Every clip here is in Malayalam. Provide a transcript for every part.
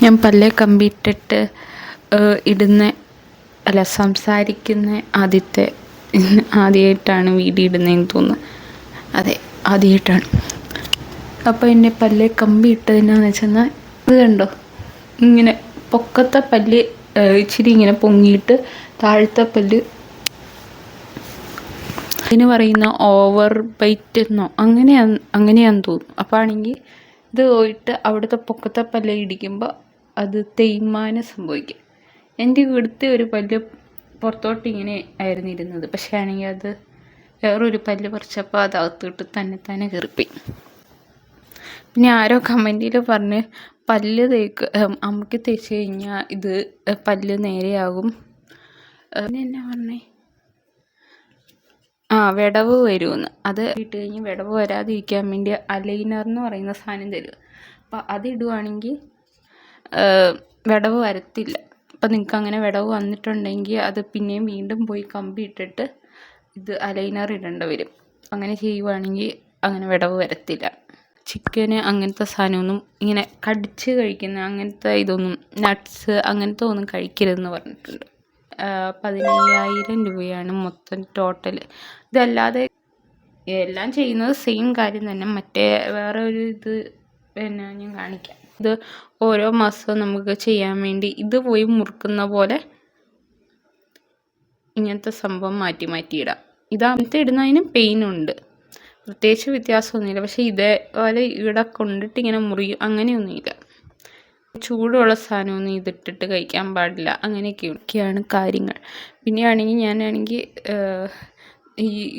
ഞാൻ പല്ലേ കമ്പിയിട്ടിട്ട് ഇടുന്ന സംസാരിക്കുന്ന ആദ്യമായിട്ടാണ് വീഡിയോ ഇടുന്നതെന്ന് തോന്നുന്നു. അതെ, ആദ്യമായിട്ടാണ്. അപ്പോൾ എൻ്റെ പല്ല് കമ്പി ഇട്ടതെന്നാന്ന് വെച്ചെന്നാൽ ഇത് കണ്ടോ, ഇങ്ങനെ പൊക്കത്തെ പല്ല് ഇച്ചിരി ഇങ്ങനെ പൊങ്ങിയിട്ട് താഴത്തെ പല്ല് ഇതിന് പറയുന്ന ഓവർ ബൈറ്റ് എന്നോ അങ്ങനെയാന്ന് തോന്നുന്നു. അപ്പോൾ ആണെങ്കിൽ ഇത് പോയിട്ട് അവിടുത്തെ പൊക്കത്തെ പല്ല് ഇടിക്കുമ്പോൾ അത് തേയ്മാനം സംഭവിക്കും. എൻ്റെ ഇവിടുത്തെ ഒരു പല്ല് പുറത്തോട്ട് ഇങ്ങനെ ആയിരുന്നു ഇരുന്നത്, പക്ഷേ ആണെങ്കിൽ അത് വേറൊരു പല്ല് പറിച്ചപ്പോൾ അത് അകത്തോട്ട് തന്നെ കയറിപ്പോയി. പിന്നെ ആരോ കമൻറ്റിൽ പറഞ്ഞ് പല്ല് അമ്മയ്ക്ക് തേച്ച് കഴിഞ്ഞാൽ ഇത് പല്ല് നേരെയാകും. പിന്നെ എന്നാ പറഞ്ഞേ, വിടവ് വരുമെന്ന്. അത് ഇട്ട് കഴിഞ്ഞ് വിടവ് വരാതിരിക്കാൻ വേണ്ടി അലൈനർ എന്ന് പറയുന്ന സാധനം തരും. അപ്പോൾ അതിടുവാണെങ്കിൽ വിടവ് വരത്തില്ല. അപ്പം നിങ്ങൾക്ക് അങ്ങനെ വിടവ് വന്നിട്ടുണ്ടെങ്കിൽ അത് പിന്നെയും വീണ്ടും പോയി കമ്പി ഇട്ടിട്ട് ഇത് അലൈനർ ഇടേണ്ടി വരും. അങ്ങനെ ചെയ്യുവാണെങ്കിൽ അങ്ങനെ വിടവ് വരത്തില്ല. ചിക്കന് അങ്ങനത്തെ സാധനമൊന്നും ഇങ്ങനെ കടിച്ച് കഴിക്കുന്ന അങ്ങനത്തെ ഇതൊന്നും, നട്ട്സ് അങ്ങനത്തെ ഒന്നും കഴിക്കരുതെന്ന് പറഞ്ഞിട്ടുണ്ട്. 15,000 രൂപയാണ് മൊത്തം ടോട്ടൽ. ഇതല്ലാതെ എല്ലാം ചെയ്യുന്നത് സെയിം കാര്യം തന്നെ. മറ്റേ വേറെ ഒരു ഇത് പിന്നെ ഞാൻ കാണിക്കാം. ഇത് ഓരോ മാസവും നമുക്ക് ചെയ്യാൻ വേണ്ടി ഇത് പോയി മുറുക്കുന്ന പോലെ ഇങ്ങനത്തെ സംഭവം മാറ്റി ഇടാം. ഇതാമത്തെ ഇടുന്നതിനും പെയിനുണ്ട്, പ്രത്യേകിച്ച് വ്യത്യാസമൊന്നുമില്ല. പക്ഷേ ഇതേപോലെ ഇവിടെ കൊണ്ടിട്ട് ഇങ്ങനെ മുറിയും അങ്ങനെയൊന്നുമില്ല. ചൂടുള്ള സാധനമൊന്നും ഇതിട്ടിട്ട് കഴിക്കാൻ പാടില്ല. അങ്ങനെയൊക്കെയാണ് കാര്യങ്ങൾ. പിന്നെയാണെങ്കിൽ ഞാനാണെങ്കിൽ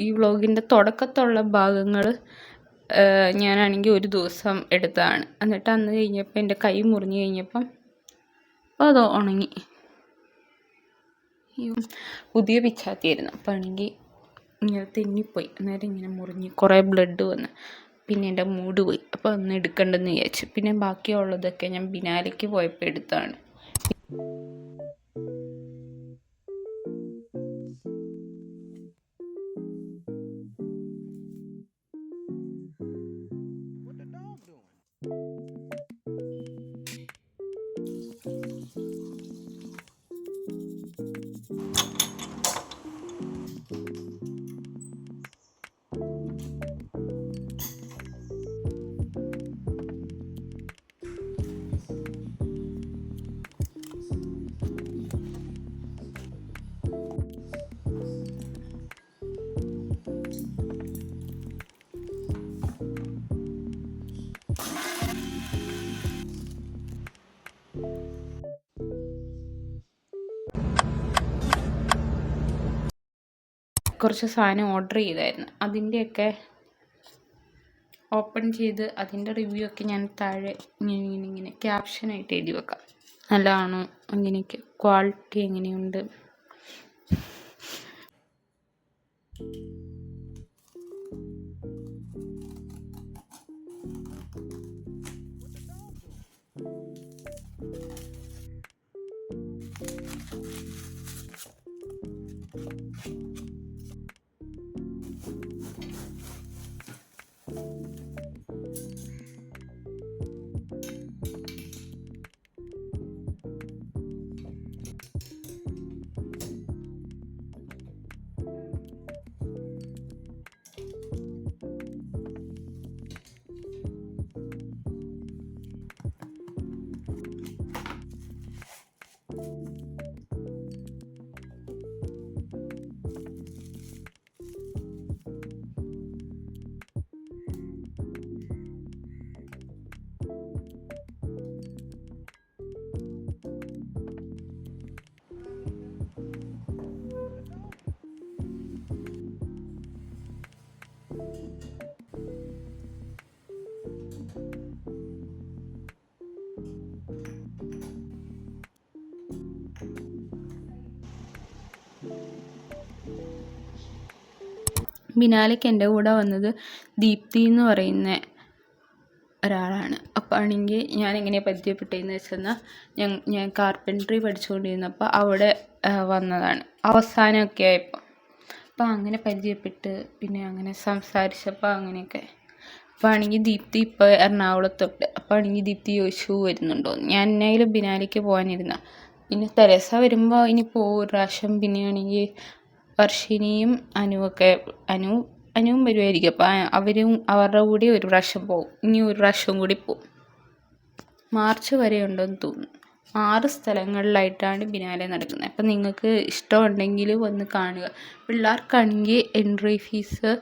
ഈ വ്ളോഗിൻ്റെ തുടക്കത്തുള്ള ഭാഗങ്ങൾ ഞാനാണെങ്കിൽ ഒരു ദിവസം എടുത്തതാണ്. എന്നിട്ട് അന്ന് കഴിഞ്ഞപ്പോൾ എൻ്റെ കൈ മുറിഞ്ഞ് കഴിഞ്ഞപ്പം അത് ഉണങ്ങി. പുതിയ പിച്ചാത്തിയായിരുന്നു. അപ്പോൾ ആണെങ്കിൽ ഇങ്ങനെ തെന്നിപ്പോയി. അന്നേരം ഇങ്ങനെ മുറിഞ്ഞ് കുറേ ബ്ലഡ് വന്ന്. പിന്നെ എൻ്റെ മൂഡ് പോയി. അപ്പോൾ ഒന്ന് എടുക്കണ്ടെന്ന് വിചാരിച്ചു. പിന്നെ ബാക്കിയുള്ളതൊക്കെ ഞാൻ ബിനാലയ്ക്ക് പോയപ്പോൾ എടുത്താണ്. കുറച്ച് സാധനം ഓർഡർ ചെയ്തായിരുന്നു. അതിൻ്റെയൊക്കെ ഓപ്പൺ ചെയ്ത് അതിൻ്റെ റിവ്യൂ ഒക്കെ ഞാൻ താഴെ ഇങ്ങനെ ക്യാപ്ഷനായിട്ട് എഴുതി വെക്കാം. നല്ലതാണോ, അങ്ങനെയൊക്കെ ക്വാളിറ്റി എങ്ങനെയുണ്ട്. ബിനാലയ്ക്ക് എൻ്റെ കൂടെ വന്നത് ദീപ്തി എന്ന് പറയുന്ന ഒരാളാണ്. അപ്പോൾ ആണെങ്കിൽ ഞാൻ എങ്ങനെയാണ് പരിചയപ്പെട്ടതെന്ന് വെച്ചെന്നാൽ ഞാൻ കാർപ്പൻട്രി പഠിച്ചുകൊണ്ടിരുന്നപ്പോൾ അവിടെ വന്നതാണ് അവസാനമൊക്കെ ആയപ്പോൾ. അപ്പോൾ അങ്ങനെ പരിചയപ്പെട്ട് പിന്നെ അങ്ങനെ സംസാരിച്ചപ്പോൾ അങ്ങനെയൊക്കെ. അപ്പോൾ ആണെങ്കിൽ ദീപ്തി ഇപ്പോൾ എറണാകുളത്തുണ്ട്. അപ്പോൾ ആണെങ്കിൽ ദീപ്തി ചോദിച്ചു വരുന്നുണ്ടോ. ഞാൻ എന്നായാലും ബിനാലിക്ക് പോകാനിരുന്ന. പിന്നെ തെരേസ വരുമ്പോൾ ഇനി പോകും ഒരു പ്രാവശ്യം. പിന്നെയാണെങ്കിൽ വർഷിനിയും അനുവൊക്കെ അനുവും വരുമായിരിക്കും. അപ്പോൾ അവരുടെ കൂടി ഒരു പ്രാവശ്യം പോകും. ഇനി ഒരു പ്രാവശ്യം കൂടി പോകും. മാർച്ച് വരെ ഉണ്ടെന്ന് തോന്നുന്നു. 6 സ്ഥലങ്ങളിലായിട്ടാണ് ബിനാലെ നടക്കുന്നത്. അപ്പം നിങ്ങൾക്ക് ഇഷ്ടമുണ്ടെങ്കിൽ വന്ന് കാണുക. പിള്ളേർക്കാണെങ്കിൽ എൻട്രി ഫീസ്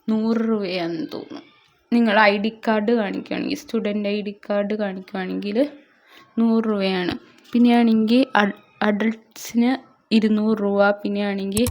100 രൂപയാണെന്ന് തോന്നുന്നു. നിങ്ങൾ ID കാർഡ് കാണിക്കുകയാണെങ്കിൽ, സ്റ്റുഡൻറ്റ് ID കാർഡ് കാണിക്കുകയാണെങ്കിൽ 100 രൂപയാണ്. പിന്നെയാണെങ്കിൽ അഡൾട്ട്സിന് 200 രൂപ. പിന്നെയാണെങ്കിൽ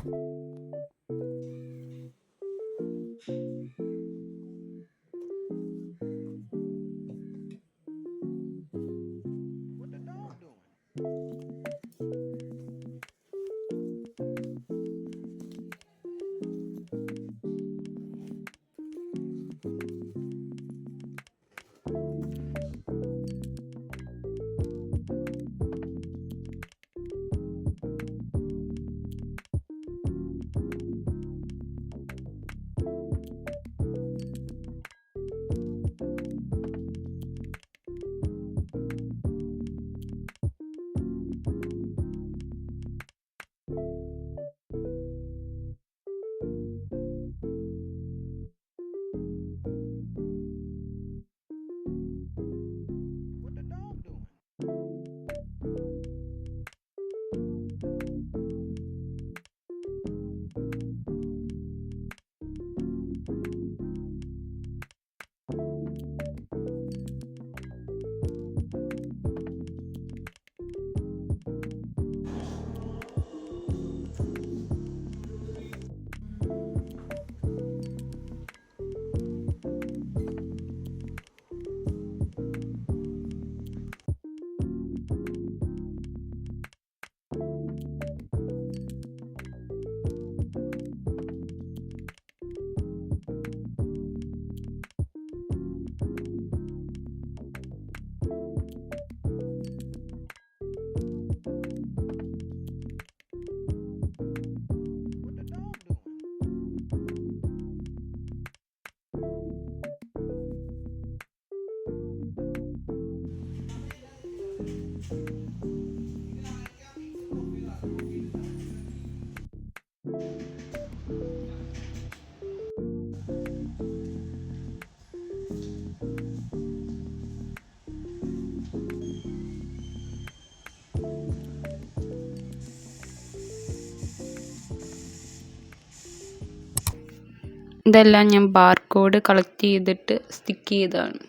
ഇതെല്ലാം ഞാൻ ബാർകോഡ് കളക്ട് ചെയ്തിട്ട് സ്റ്റിക്ക് ചെയ്തതാണ്.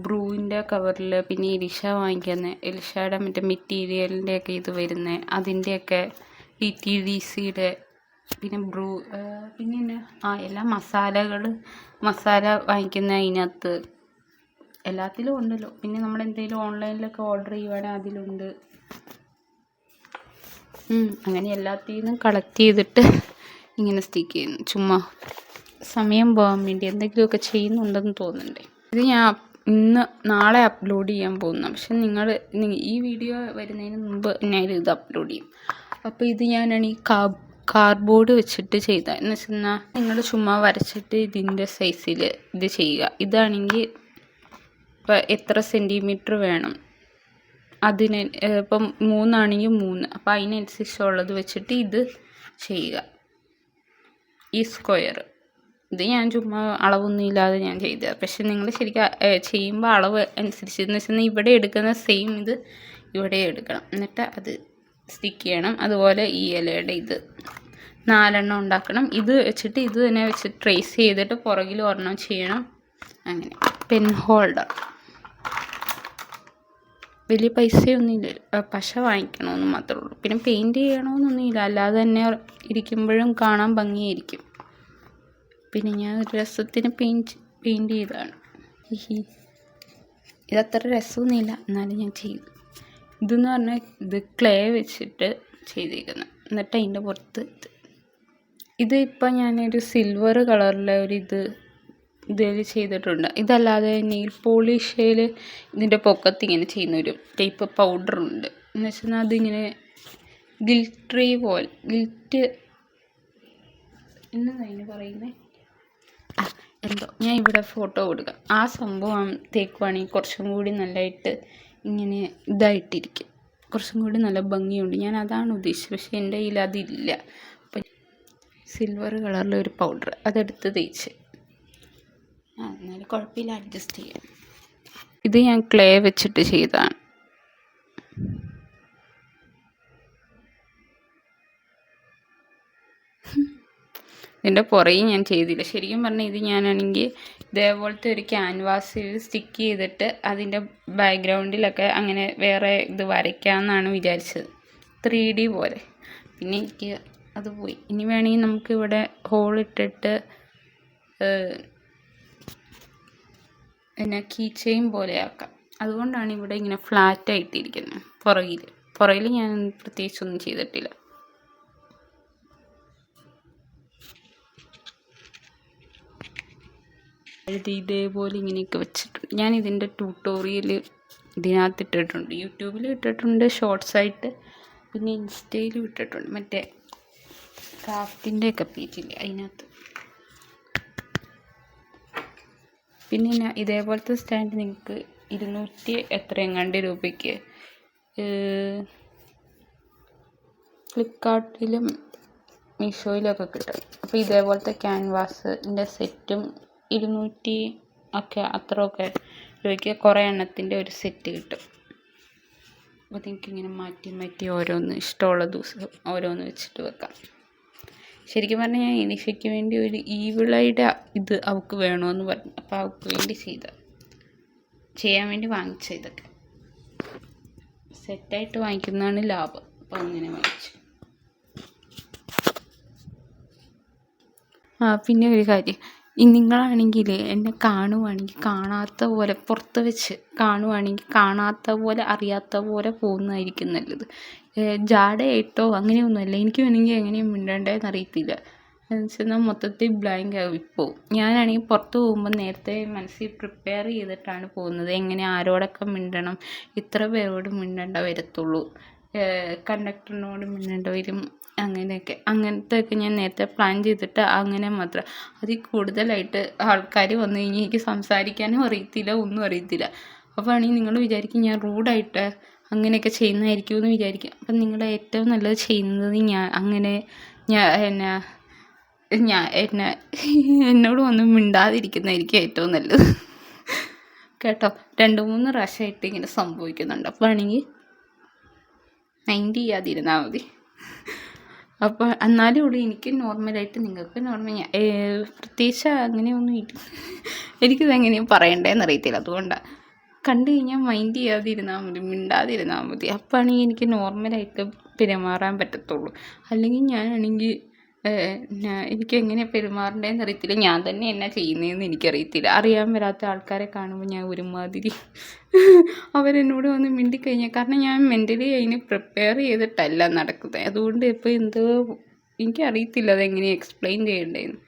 ബ്രൂവിൻ്റെ കവറിൽ പിന്നെ എലിഷ വാങ്ങിക്കുന്നത്, എലിഷയുടെ മറ്റേ മെറ്റീരിയലിൻ്റെയൊക്കെ ഇത് വരുന്നത്, അതിൻ്റെയൊക്കെ DTDCയുടെ പിന്നെ പിന്നെ എല്ലാ മസാല വാങ്ങിക്കുന്ന അതിനകത്ത് എല്ലാത്തിലും ഉണ്ടല്ലോ. പിന്നെ നമ്മളെന്തെങ്കിലും ഓൺലൈനിലൊക്കെ ഓർഡർ ചെയ്യുവാണെങ്കിൽ അതിലുണ്ട്. അങ്ങനെ എല്ലാത്തിൽ നിന്നും കളക്ട് ചെയ്തിട്ട് ഇങ്ങനെ സ്റ്റിക്ക് ചെയ്യുന്നു. ചുമ്മാ സമയം പോകാൻ വേണ്ടി എന്തെങ്കിലുമൊക്കെ ചെയ്യുന്നുണ്ടെന്ന് തോന്നണ്ടേ. ഇത് ഞാൻ നാളെ അപ്ലോഡ് ചെയ്യാൻ പോകുന്നു. പക്ഷെ ഈ വീഡിയോ വരുന്നതിന് മുമ്പ് ഞാൻ ഇത് അപ്ലോഡ് ചെയ്യും. അപ്പോൾ ഇത് ഞാനാണ് ഈ കാർഡ്ബോർഡ് വെച്ചിട്ട് ചെയ്ത എന്ന് വെച്ചാൽ നിങ്ങൾ ചുമ്മാ വരച്ചിട്ട് ഇതിൻ്റെ സൈസിൽ ഇത് ചെയ്യുക. ഇതാണെങ്കിൽ ഇപ്പം എത്ര സെൻറ്റിമീറ്റർ വേണം അതിന്, ഇപ്പം 3 ആണെങ്കിൽ 3, അപ്പം അതിനനുസരിച്ചുള്ളത് വെച്ചിട്ട് ഇത് ചെയ്യുക. ഈ സ്ക്വയർ ഇത് ഞാൻ ചുമ്മാ അളവൊന്നും ഇല്ലാതെ ഞാൻ ചെയ്തത്. പക്ഷെ നിങ്ങൾ ശരിക്കും ചെയ്യുമ്പോൾ അളവ് അനുസരിച്ച് എന്ന് വെച്ചാൽ ഇവിടെ എടുക്കുന്ന സെയിം ഇത് ഇവിടെ എടുക്കണം. എന്നിട്ട് അത് സ്റ്റിക്ക് ചെയ്യണം. അതുപോലെ ഈ ഇലയുടെ ഇത് 4 എണ്ണം ഉണ്ടാക്കണം. ഇത് വെച്ചിട്ട് ഇത് തന്നെ വെച്ച് ട്രേസ് ചെയ്തിട്ട് പുറകിൽ ഒരെണ്ണം ചെയ്യണം. അങ്ങനെ പെൻ ഹോൾഡർ വലിയ പൈസയൊന്നുമില്ല, പശ വാങ്ങിക്കണമെന്ന് മാത്രമേ ഉള്ളൂ. പിന്നെ പെയിൻറ്റ് ചെയ്യണമെന്നൊന്നുമില്ല, അല്ലാതെ തന്നെ ഇരിക്കുമ്പോഴും കാണാൻ ഭംഗിയായിരിക്കും. പിന്നെ ഞാൻ ഒരു രസത്തിന് പെയിൻറ്റ് ചെയ്തതാണ്. ഇതത്ര രസമൊന്നുമില്ല, എന്നാലും ഞാൻ ചെയ്തു. ഇതെന്ന് പറഞ്ഞാൽ ഇത് ക്ലേ വെച്ചിട്ട് ചെയ്തേക്കുന്നത്. എന്നിട്ട് അതിൻ്റെ പുറത്ത് ഇത് ഇപ്പം ഞാനൊരു സിൽവർ കളറിലെ ഇതിൽ ചെയ്തിട്ടുണ്ട്. ഇതല്ലാതെ നെയിൽ പോളിഷിൽ ഇതിൻ്റെ പൊക്കത്ത് ഇങ്ങനെ ചെയ്യുന്ന ഒരു ടൈപ്പ് പൗഡറുണ്ട്. എന്ന് വെച്ചാൽ അതിങ്ങനെ ഗിൽറ്റ് എന്നതാണ് അതിന് പറയുന്നത്. ഞാൻ ഇവിടെ ഫോട്ടോ കൊടുക്കാം. ആ സംഭവം തേക്കുവാണെങ്കിൽ കുറച്ചും കൂടി നല്ലതായിട്ട് ഇങ്ങനെ ഇതായിട്ടിരിക്കും, കുറച്ചും കൂടി നല്ല ഭംഗിയുണ്ട്. ഞാൻ അതാണ് ഉദ്ദേശിച്ചത്. പക്ഷേ എൻ്റെ കയ്യിൽ അതില്ല. അപ്പം സിൽവർ കളറിലെ ഒരു പൗഡർ അതെടുത്ത് തേച്ച് എന്നാലും കുഴപ്പമില്ല, അഡ്ജസ്റ്റ് ചെയ്യാം. ഇത് ഞാൻ ക്ലേ വെച്ചിട്ട് ചെയ്തതാണ്. ഇതിൻ്റെ പുറകെ ഞാൻ ചെയ്തില്ല. ശരിക്കും പറഞ്ഞാൽ ഇത് ഞാനാണെങ്കിൽ ഇതേപോലത്തെ ഒരു ക്യാൻവാസിൽ സ്റ്റിക്ക് ചെയ്തിട്ട് അതിൻ്റെ ബാക്ക്ഗ്രൗണ്ടിലൊക്കെ അങ്ങനെ വേറെ ഇത് വരയ്ക്കാമെന്നാണ് വിചാരിച്ചത്, 3D പോലെ. പിന്നെ എനിക്ക് അത് പോയി. ഇനി വേണമെങ്കിൽ നമുക്കിവിടെ ഹോളിട്ടിട്ട് പിന്നെ കീ ചെയിൻ പോലെ ആക്കാം. അതുകൊണ്ടാണ് ഇവിടെ ഇങ്ങനെ ഫ്ലാറ്റായിട്ടിരിക്കുന്നത്. പുറകിൽ ഞാൻ പ്രത്യേകിച്ചൊന്നും ചെയ്തിട്ടില്ല. ഇതേപോലെ ഇങ്ങനെയൊക്കെ വെച്ചിട്ടുണ്ട്. ഞാൻ ഇതിൻ്റെ ട്യൂട്ടോറിയൽ ഇതിനകത്ത് ഇട്ടിട്ടുണ്ട്, യൂട്യൂബിൽ ഇട്ടിട്ടുണ്ട് ഷോർട്സായിട്ട്, പിന്നെ ഇൻസ്റ്റയിലും ഇട്ടിട്ടുണ്ട്, മറ്റേ ക്രാഫ്റ്റിൻ്റെ ഒക്കെ പേജില്ലേ അതിനകത്ത്. പിന്നെ ഇതേപോലത്തെ സ്റ്റാൻഡ് നിങ്ങൾക്ക് 200 എത്രയെങ്ങാണ്ട് രൂപയ്ക്ക് ഫ്ലിപ്കാർട്ടിലും മീഷോയിലൊക്കെ കിട്ടും. അപ്പോൾ ഇതേപോലത്തെ ക്യാൻവാസിൻ്റെ സെറ്റും 200 ഒക്കെ അത്രയൊക്കെ രൂപയ്ക്ക് കുറേ എണ്ണത്തിൻ്റെ ഒരു സെറ്റ് കിട്ടും. അപ്പോൾ നിങ്ങൾക്കിങ്ങനെ മാറ്റി മാറ്റി ഓരോന്ന് ഇഷ്ടമുള്ള ദിവസം ഓരോന്ന് വെച്ചിട്ട് വെക്കാം. ശരിക്കും പറഞ്ഞാൽ ഞാൻ ഇനിഷയ്ക്ക് വേണ്ടി ഒരു ഈവിളയുടെ ഇത് അവൾക്ക് വേണമെന്ന് പറഞ്ഞു. അപ്പോൾ അവൾക്ക് വേണ്ടി ചെയ്യാൻ വേണ്ടി വാങ്ങിച്ച ഇതൊക്കെ സെറ്റായിട്ട് വാങ്ങിക്കുന്നതാണ് ലാഭം. അപ്പോൾ അങ്ങനെ വാങ്ങിച്ചു. പിന്നെ ഒരു കാര്യം, നിങ്ങളാണെങ്കിൽ എന്നെ കാണുവാണെങ്കിൽ കാണാത്ത പോലെ, പുറത്ത് വെച്ച് കാണുവാണെങ്കിൽ കാണാത്ത പോലെ അറിയാത്ത പോലെ പോകുന്നതായിരിക്കും നല്ലത്. ജാടയായിട്ടോ അങ്ങനെയൊന്നുമല്ല. എനിക്ക് വേണമെങ്കിൽ എങ്ങനെയും മിണ്ടേണ്ടതെന്ന് അറിയത്തില്ല. എന്ന് വെച്ചാൽ മൊത്തത്തിൽ ബ്ലാങ്ക് ആയിപ്പോവും. ഞാനാണെങ്കിൽ പുറത്ത് പോകുമ്പോൾ നേരത്തെ മനസ്സിൽ പ്രിപ്പയർ ചെയ്തിട്ടാണ് പോകുന്നത്. എങ്ങനെ ആരോടൊക്കെ മിണ്ടണം, ഇത്ര പേരോട് മിണ്ടേണ്ട വരത്തുള്ളൂ, കണ്ടക്ടറിനോട് മിണ്ടേണ്ട വരും, അങ്ങനത്തെയൊക്കെ ഞാൻ നേരത്തെ പ്ലാൻ ചെയ്തിട്ട് അങ്ങനെ മാത്രം. അതിൽ കൂടുതലായിട്ട് ആൾക്കാർ വന്നു കഴിഞ്ഞാൽ എനിക്ക് സംസാരിക്കാനും അറിയത്തില്ല, ഒന്നും അറിയത്തില്ല. അപ്പോൾ ആണെങ്കിൽ നിങ്ങൾ വിചാരിക്കും ഞാൻ റൂഡായിട്ട് അങ്ങനെയൊക്കെ ചെയ്യുന്നതായിരിക്കും എന്ന് വിചാരിക്കും. അപ്പം നിങ്ങൾ ഏറ്റവും നല്ലത് ചെയ്യുന്നത് എന്നോട് ഒന്നും മിണ്ടാതിരിക്കുന്നതായിരിക്കും ഏറ്റവും നല്ലത് കേട്ടോ. 2-3 പ്രാവശ്യമായിട്ട് ഇങ്ങനെ സംഭവിക്കുന്നുണ്ട്. അപ്പോൾ ആണെങ്കിൽ മൈൻഡ് ചെയ്യാതിരുന്നാൽ മതി. അപ്പോൾ എന്നാലും ഉള്ളൂ എനിക്ക് നോർമലായിട്ട്, നിങ്ങൾക്ക് നോർമൽ. പ്രത്യേകിച്ച് അങ്ങനെയൊന്നും ഇല്ല. എനിക്കിത് എങ്ങനെയും പറയണ്ടേന്ന് അറിയത്തില്ല. അതുകൊണ്ടാണ് കണ്ടു കഴിഞ്ഞാൽ മൈൻഡ് ചെയ്യാതിരുന്നാൽ മതി, മിണ്ടാതിരുന്നാൽ മതി. അപ്പോൾ ആണെങ്കിൽ എനിക്ക് നോർമലായിട്ട് പെരുമാറാൻ പറ്റത്തുള്ളൂ. അല്ലെങ്കിൽ ഞാനാണെങ്കിൽ എനിക്ക് എങ്ങനെ പെരുമാറേണ്ടതെന്ന് അറിയത്തില്ല. ഞാൻ തന്നെ എന്നാ ചെയ്യുന്നതെന്ന് എനിക്കറിയത്തില്ല. അറിയാൻ വരാത്ത ആൾക്കാരെ കാണുമ്പോൾ ഞാൻ ഒരുമാതിരി അവരെന്നോട് വന്ന് മിണ്ടിക്കഴിഞ്ഞാൽ, കാരണം ഞാൻ മെൻ്റലി അതിന് പ്രിപ്പയർ ചെയ്തിട്ടല്ല നടക്കുന്നത്. അതുകൊണ്ട് ഇപ്പോൾ എനിക്കറിയത്തില്ല അതെങ്ങനെ എക്സ്പ്ലെയിൻ ചെയ്യേണ്ടതെന്ന്.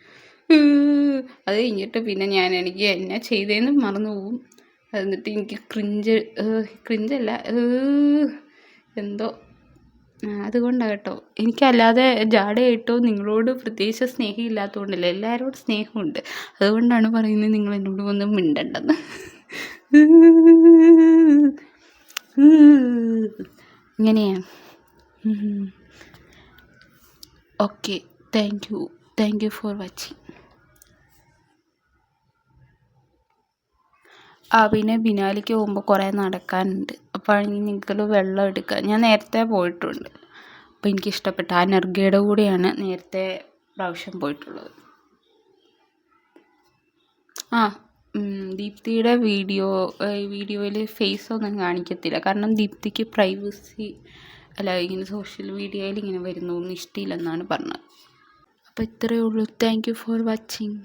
അത് കഴിഞ്ഞിട്ട് പിന്നെ എനിക്ക് എന്നാ ചെയ്തതെന്ന് മറന്നു പോവും. എന്നിട്ട് എനിക്ക് ക്രിഞ്ചല്ല എന്തോ അതുകൊണ്ടാണ് കേട്ടോ. എനിക്കല്ലാതെ ജാടയായിട്ടോ നിങ്ങളോട് പ്രത്യേകിച്ച് സ്നേഹമില്ലാത്തതുകൊണ്ടല്ല, എല്ലാവരോടും സ്നേഹമുണ്ട്. അതുകൊണ്ടാണ് പറയുന്നത് നിങ്ങൾ എന്നോട് വന്ന് മിണ്ടണ്ടെന്ന്. ഇങ്ങനെയാണ്. Okay, thank you for watching. പിന്നെ ബിനാലിക്ക് പോകുമ്പോൾ കുറേ നടക്കാനുണ്ട്. അപ്പോൾ ആണെങ്കിൽ നിങ്ങൾ വെള്ളം എടുക്കുക. ഞാൻ നേരത്തെ പോയിട്ടുണ്ട്. അപ്പോൾ എനിക്കിഷ്ടപ്പെട്ട ആ നർഗയുടെ കൂടെയാണ് നേരത്തെ പ്രാവശ്യം പോയിട്ടുള്ളത്. ദീപ്തിയുടെ വീഡിയോയിൽ ഫേസ് ഒന്നും കാണിക്കത്തില്ല. കാരണം ദീപ്തിക്ക് പ്രൈവസി ഇങ്ങനെ സോഷ്യൽ മീഡിയയിൽ ഇങ്ങനെ വരുന്നൊന്നും ഇഷ്ടമില്ലെന്നാണ് പറഞ്ഞത്. അപ്പോൾ ഇത്രയേ ഉള്ളൂ. Thank you for watching.